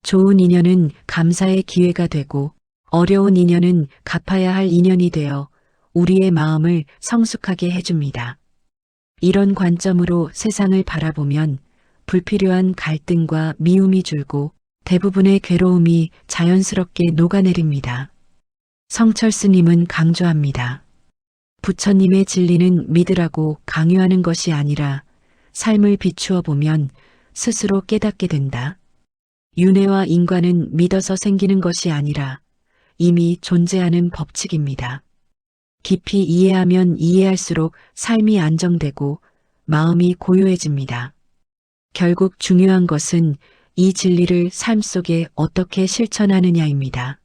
좋은 인연은 감사의 기회가 되고 어려운 인연은 갚아야 할 인연이 되어 우리의 마음을 성숙하게 해줍니다. 이런 관점으로 세상을 바라보면 불필요한 갈등과 미움이 줄고 대부분의 괴로움이 자연스럽게 녹아내립니다. 성철 스님은 강조합니다. 부처님의 진리는 믿으라고 강요하는 것이 아니라 삶을 비추어 보면 스스로 깨닫게 된다. 윤회와 인과는 믿어서 생기는 것이 아니라 이미 존재하는 법칙입니다. 깊이 이해하면 이해할수록 삶이 안정되고 마음이 고요해집니다. 결국 중요한 것은 이 진리를 삶 속에 어떻게 실천하느냐입니다.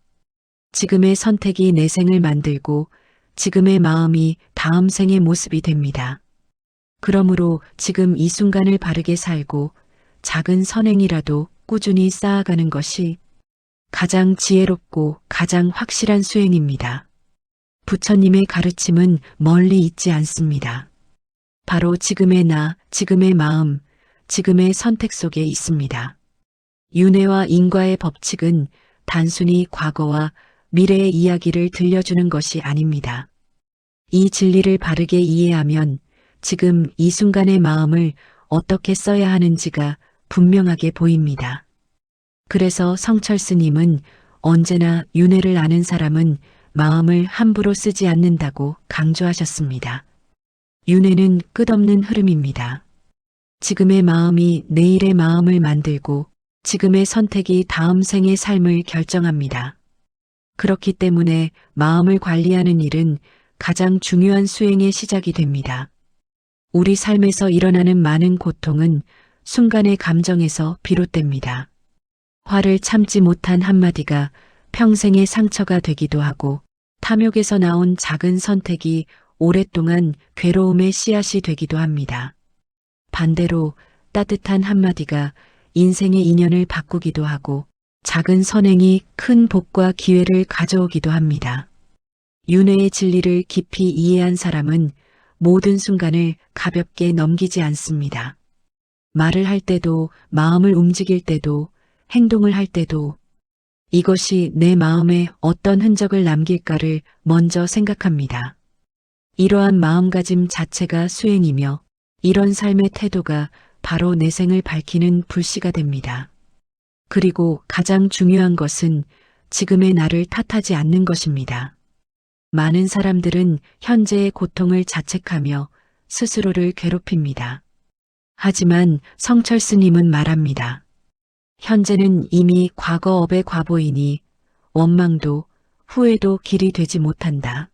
지금의 선택이 내 생을 만들고 지금의 마음이 다음 생의 모습이 됩니다. 그러므로 지금 이 순간을 바르게 살고 작은 선행이라도 꾸준히 쌓아가는 것이 가장 지혜롭고 가장 확실한 수행입니다. 부처님의 가르침은 멀리 있지 않습니다. 바로 지금의 나, 지금의 마음, 지금의 선택 속에 있습니다. 윤회와 인과의 법칙은 단순히 과거와 미래의 이야기를 들려주는 것이 아닙니다. 이 진리를 바르게 이해하면 지금 이 순간의 마음을 어떻게 써야 하는지가 분명하게 보입니다. 그래서 성철 스님은 언제나 윤회를 아는 사람은 마음을 함부로 쓰지 않는다고 강조하셨습니다. 윤회는 끝없는 흐름입니다. 지금의 마음이 내일의 마음을 만들고 지금의 선택이 다음 생의 삶을 결정합니다. 그렇기 때문에 마음을 관리하는 일은 가장 중요한 수행의 시작이 됩니다. 우리 삶에서 일어나는 많은 고통은 순간의 감정에서 비롯됩니다. 화를 참지 못한 한마디가 평생의 상처가 되기도 하고 탐욕에서 나온 작은 선택이 오랫동안 괴로움의 씨앗이 되기도 합니다. 반대로 따뜻한 한마디가 인생의 인연을 바꾸기도 하고 작은 선행이 큰 복과 기회를 가져오기도 합니다. 윤회의 진리를 깊이 이해한 사람은 모든 순간을 가볍게 넘기지 않습니다. 말을 할 때도, 마음을 움직일 때도, 행동을 할 때도 이것이 내 마음에 어떤 흔적을 남길까를 먼저 생각합니다. 이러한 마음가짐 자체가 수행이며 이런 삶의 태도가 바로 내생을 밝히는 불씨가 됩니다. 그리고 가장 중요한 것은 지금의 나를 탓하지 않는 것입니다. 많은 사람들은 현재의 고통을 자책하며 스스로를 괴롭힙니다. 하지만 성철 스님은 말합니다. 현재는 이미 과거업의 과보이니 원망도 후회도 길이 되지 못한다.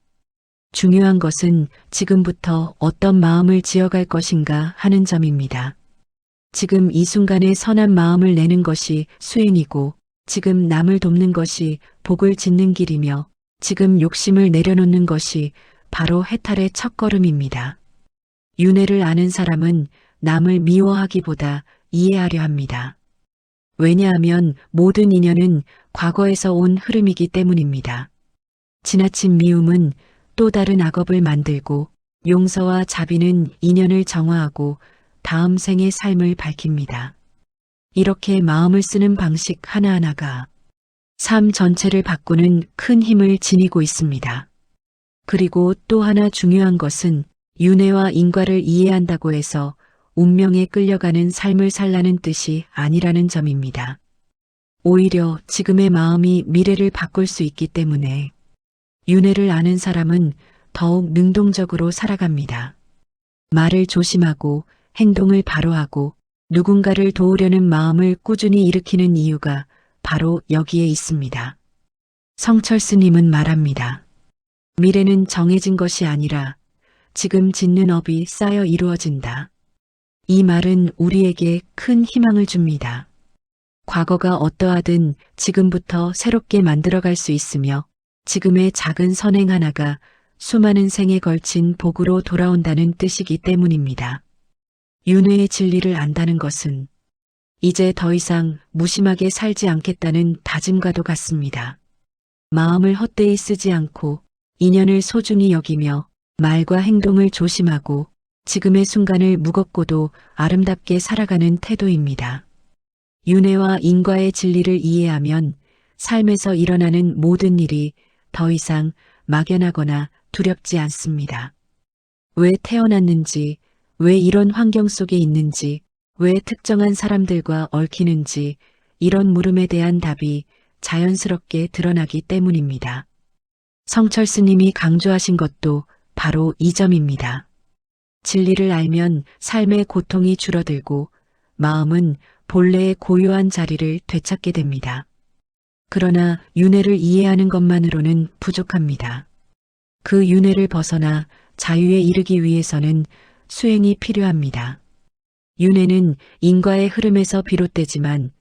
중요한 것은 지금부터 어떤 마음을 지어갈 것인가 하는 점입니다. 지금 이 순간에 선한 마음을 내는 것이 수행이고 지금 남을 돕는 것이 복을 짓는 길이며 지금 욕심을 내려놓는 것이 바로 해탈의 첫걸음입니다. 윤회를 아는 사람은 남을 미워하기보다 이해하려 합니다. 왜냐하면 모든 인연은 과거에서 온 흐름이기 때문입니다. 지나친 미움은 또 다른 악업을 만들고 용서와 자비는 인연을 정화하고 다음 생의 삶을 밝힙니다. 이렇게 마음을 쓰는 방식 하나하나가 삶 전체를 바꾸는 큰 힘을 지니고 있습니다. 그리고 또 하나 중요한 것은 윤회와 인과를 이해한다고 해서 운명에 끌려가는 삶을 살라는 뜻이 아니라는 점입니다. 오히려 지금의 마음이 미래를 바꿀 수 있기 때문에 윤회를 아는 사람은 더욱 능동적으로 살아갑니다. 말을 조심하고 행동을 바로 하고 누군가를 도우려는 마음을 꾸준히 일으키는 이유가 바로 여기에 있습니다. 성철 스님은 말합니다. 미래는 정해진 것이 아니라 지금 짓는 업이 쌓여 이루어진다. 이 말은 우리에게 큰 희망을 줍니다. 과거가 어떠하든 지금부터 새롭게 만들어갈 수 있으며 지금의 작은 선행 하나가 수많은 생에 걸친 복으로 돌아온다는 뜻이기 때문입니다. 윤회의 진리를 안다는 것은 이제 더 이상 무심하게 살지 않겠다는 다짐과도 같습니다. 마음을 헛되이 쓰지 않고 인연을 소중히 여기며 말과 행동을 조심하고 지금의 순간을 무겁고도 아름답게 살아가는 태도입니다. 윤회와 인과의 진리를 이해하면 삶에서 일어나는 모든 일이 더 이상 막연하거나 두렵지 않습니다. 왜 태어났는지, 왜 이런 환경 속에 있는지, 왜 특정한 사람들과 얽히는지 이런 물음에 대한 답이 자연스럽게 드러나기 때문입니다. 성철 스님이 강조하신 것도 바로 이 점입니다. 진리를 알면 삶의 고통이 줄어들고 마음은 본래의 고요한 자리를 되찾게 됩니다. 그러나 윤회를 이해하는 것만으로는 부족합니다. 그 윤회를 벗어나 자유에 이르기 위해서는 수행이 필요합니다. 윤회는 인과의 흐름에서 비롯되지만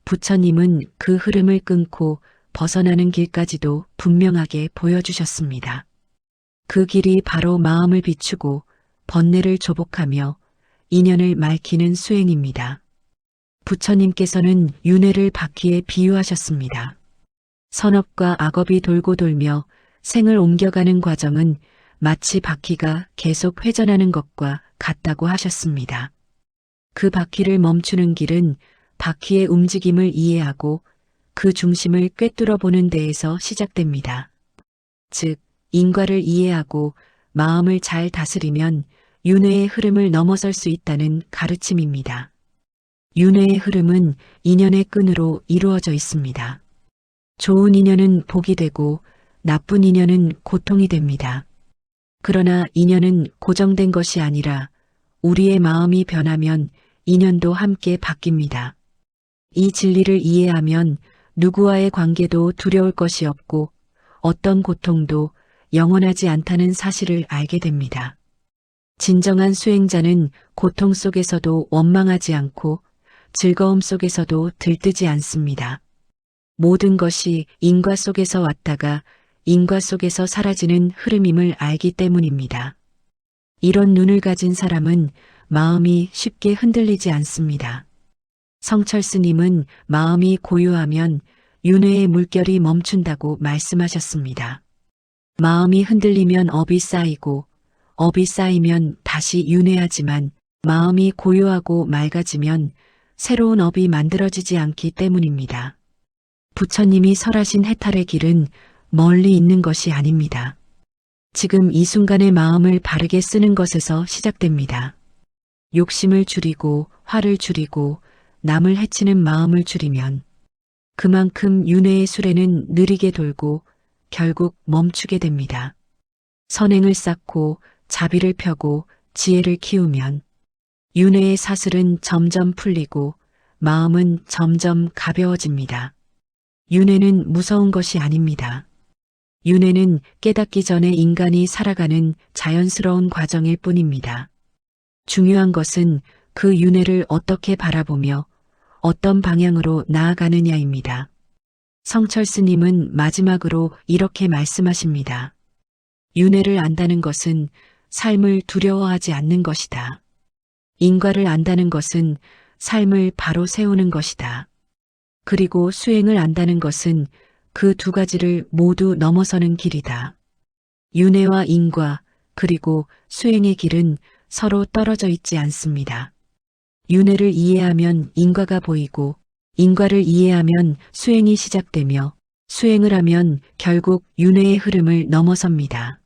부처님은 그 흐름을 끊고 벗어나는 길까지도 분명하게 보여주셨습니다. 그 길이 바로 마음을 비추고 번뇌를 조복하며 인연을 맑히는 수행입니다. 부처님께서는 윤회를 바퀴에 비유하셨습니다. 선업과 악업이 돌고 돌며 생을 옮겨가는 과정은 마치 바퀴가 계속 회전하는 것과 같다고 하셨습니다. 그 바퀴를 멈추는 길은 바퀴의 움직임을 이해하고 그 중심을 꿰뚫어 보는 데에서 시작됩니다. 즉, 인과를 이해하고 마음을 잘 다스리면 윤회의 흐름을 넘어설 수 있다는 가르침입니다. 윤회의 흐름은 인연의 끈으로 이루어져 있습니다. 좋은 인연은 복이 되고 나쁜 인연은 고통이 됩니다. 그러나 인연은 고정된 것이 아니라 우리의 마음이 변하면 인연도 함께 바뀝니다. 이 진리를 이해하면 누구와의 관계도 두려울 것이 없고 어떤 고통도 영원하지 않다는 사실을 알게 됩니다. 진정한 수행자는 고통 속에서도 원망하지 않고 즐거움 속에서도 들뜨지 않습니다. 모든 것이 인과 속에서 왔다가 인과 속에서 사라지는 흐름임을 알기 때문입니다. 이런 눈을 가진 사람은 마음이 쉽게 흔들리지 않습니다. 성철 스님은 마음이 고요하면 윤회의 물결이 멈춘다고 말씀하셨습니다. 마음이 흔들리면 업이 쌓이고 업이 쌓이면 다시 윤회하지만 마음이 고요하고 맑아지면 새로운 업이 만들어지지 않기 때문입니다. 부처님이 설하신 해탈의 길은 멀리 있는 것이 아닙니다. 지금 이 순간의 마음을 바르게 쓰는 것에서 시작됩니다. 욕심을 줄이고 화를 줄이고 남을 해치는 마음을 줄이면 그만큼 윤회의 수레는 느리게 돌고 결국 멈추게 됩니다. 선행을 쌓고 자비를 펴고 지혜를 키우면 윤회의 사슬은 점점 풀리고 마음은 점점 가벼워집니다. 윤회는 무서운 것이 아닙니다. 윤회는 깨닫기 전에 인간이 살아가는 자연스러운 과정일 뿐입니다. 중요한 것은 그 윤회를 어떻게 바라보며 어떤 방향으로 나아가느냐입니다. 성철 스님은 마지막으로 이렇게 말씀하십니다. 윤회를 안다는 것은 삶을 두려워하지 않는 것이다. 인과를 안다는 것은 삶을 바로 세우는 것이다. 그리고 수행을 안다는 것은 그 두 가지를 모두 넘어서는 길이다. 윤회와 인과 그리고 수행의 길은 서로 떨어져 있지 않습니다. 윤회를 이해하면 인과가 보이고 인과를 이해하면 수행이 시작되며 수행을 하면 결국 윤회의 흐름을 넘어섭니다.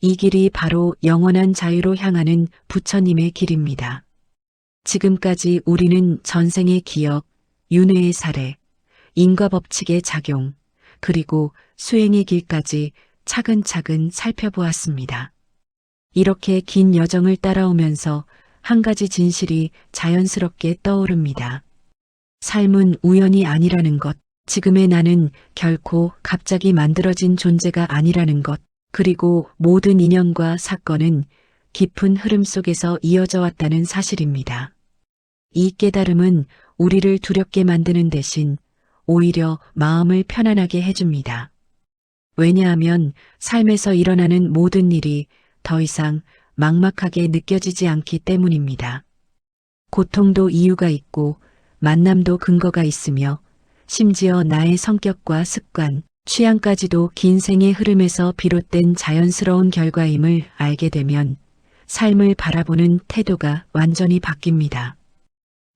이 길이 바로 영원한 자유로 향하는 부처님의 길입니다. 지금까지 우리는 전생의 기억, 윤회의 사례, 인과 법칙의 작용, 그리고 수행의 길까지 차근차근 살펴보았습니다. 이렇게 긴 여정을 따라오면서 한 가지 진실이 자연스럽게 떠오릅니다. 삶은 우연이 아니라는 것, 지금의 나는 결코 갑자기 만들어진 존재가 아니라는 것, 그리고 모든 인연과 사건은 깊은 흐름 속에서 이어져 왔다는 사실입니다. 이 깨달음은 우리를 두렵게 만드는 대신 오히려 마음을 편안하게 해줍니다. 왜냐하면 삶에서 일어나는 모든 일이 더 이상 막막하게 느껴지지 않기 때문입니다. 고통도 이유가 있고 만남도 근거가 있으며 심지어 나의 성격과 습관, 취향까지도 긴 생의 흐름에서 비롯된 자연스러운 결과임을 알게 되면 삶을 바라보는 태도가 완전히 바뀝니다.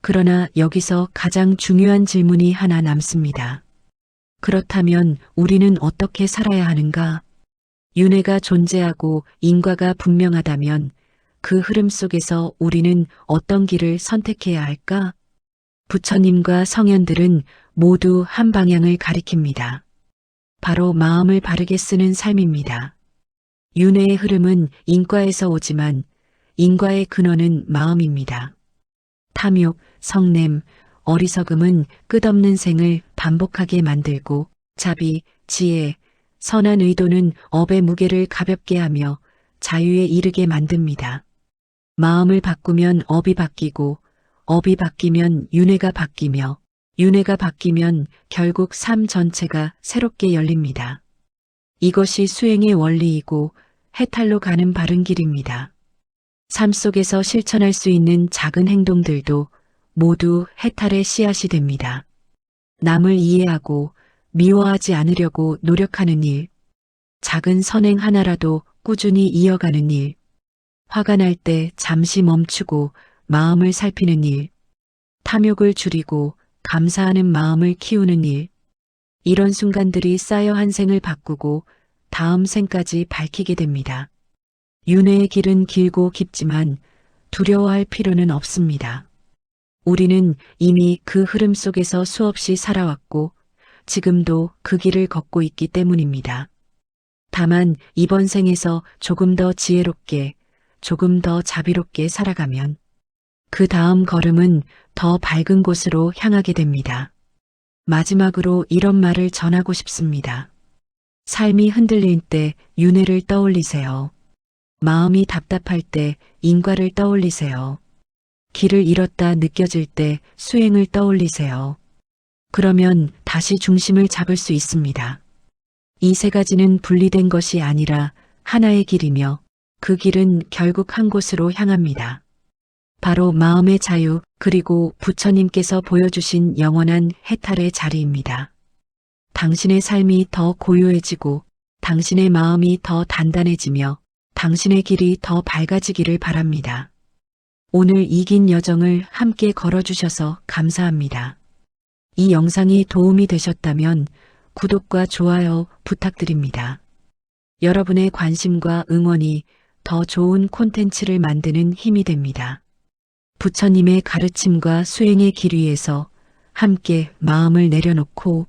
그러나 여기서 가장 중요한 질문이 하나 남습니다. 그렇다면 우리는 어떻게 살아야 하는가? 윤회가 존재하고 인과가 분명하다면 그 흐름 속에서 우리는 어떤 길을 선택해야 할까? 부처님과 성현들은 모두 한 방향을 가리킵니다. 바로 마음을 바르게 쓰는 삶입니다. 윤회의 흐름은 인과에서 오지만 인과의 근원은 마음입니다. 탐욕, 성냄, 어리석음은 끝없는 생을 반복하게 만들고 자비, 지혜, 선한 의도는 업의 무게를 가볍게 하며 자유에 이르게 만듭니다. 마음을 바꾸면 업이 바뀌고 업이 바뀌면 윤회가 바뀌며 윤회가 바뀌면 결국 삶 전체가 새롭게 열립니다. 이것이 수행의 원리이고 해탈로 가는 바른 길입니다. 삶 속에서 실천할 수 있는 작은 행동들도 모두 해탈의 씨앗이 됩니다. 남을 이해하고 미워하지 않으려고 노력하는 일, 작은 선행 하나라도 꾸준히 이어가는 일, 화가 날 때 잠시 멈추고 마음을 살피는 일, 탐욕을 줄이고 감사하는 마음을 키우는 일, 이런 순간들이 쌓여 한 생을 바꾸고 다음 생까지 밝히게 됩니다. 윤회의 길은 길고 깊지만 두려워할 필요는 없습니다. 우리는 이미 그 흐름 속에서 수없이 살아왔고 지금도 그 길을 걷고 있기 때문입니다. 다만 이번 생에서 조금 더 지혜롭게, 조금 더 자비롭게 살아가면 그 다음 걸음은 더 밝은 곳으로 향하게 됩니다. 마지막으로 이런 말을 전하고 싶습니다. 삶이 흔들릴 때 윤회를 떠올리세요. 마음이 답답할 때 인과를 떠올리세요. 길을 잃었다 느껴질 때 수행을 떠올리세요. 그러면 다시 중심을 잡을 수 있습니다. 이 세 가지는 분리된 것이 아니라 하나의 길이며 그 길은 결국 한 곳으로 향합니다. 바로 마음의 자유 그리고 부처님께서 보여주신 영원한 해탈의 자리입니다. 당신의 삶이 더 고요해지고 당신의 마음이 더 단단해지며 당신의 길이 더 밝아지기를 바랍니다. 오늘 이 긴 여정을 함께 걸어주셔서 감사합니다. 이 영상이 도움이 되셨다면 구독과 좋아요 부탁드립니다. 여러분의 관심과 응원이 더 좋은 콘텐츠를 만드는 힘이 됩니다. 부처님의 가르침과 수행의 길 위에서 함께 마음을 내려놓고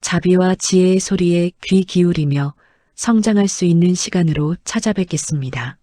자비와 지혜의 소리에 귀 기울이며 성장할 수 있는 시간으로 찾아뵙겠습니다.